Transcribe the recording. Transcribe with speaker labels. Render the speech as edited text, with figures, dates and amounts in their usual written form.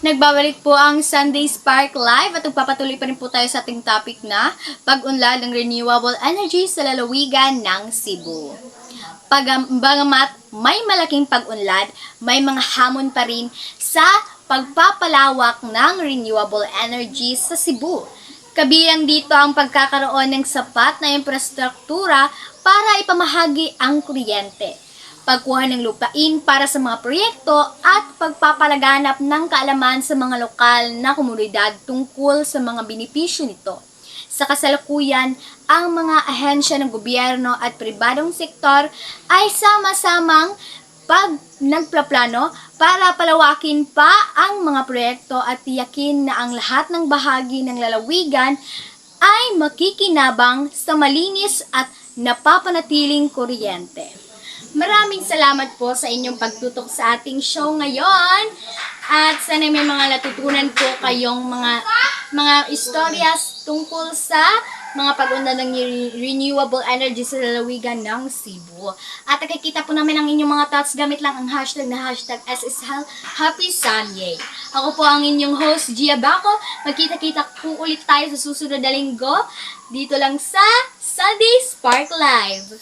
Speaker 1: Nagbabalik po ang Sunday Spark Live at magpapatuloy pa rin po tayo sa ating topic na pag-unlad ng renewable energy sa lalawigan ng Cebu. Bagamat may malaking pag-unlad, may mga hamon pa rin sa pagpapalawak ng renewable energy sa Cebu. Kabilang dito ang pagkakaroon ng sapat na infrastruktura para ipamahagi ang kuryente, pagkuha ng lupain para sa mga proyekto at pagpapalaganap ng kaalaman sa mga lokal na komunidad tungkol sa mga benepisyo nito. Sa kasalukuyan, ang mga ahensya ng gobyerno at pribadong sektor ay sama-samang nagplaplano para palawakin pa ang mga proyekto at tiyakin na ang lahat ng bahagi ng lalawigan ay makikinabang sa malinis at napapanatiling kuryente. Maraming salamat po sa inyong pagtutok sa ating show ngayon. At sana may mga natutunan po kayong mga istoryas tungkol sa mga pag-unlad ng renewable energy sa lalawigan ng Cebu. At nakikita po namin ang inyong mga thoughts gamit lang ang hashtag na hashtag #HappySunday. Ako po ang inyong host, Gia Baco. Magkita-kita po ulit tayo sa susunod na linggo dito lang sa Sunday Spark Live.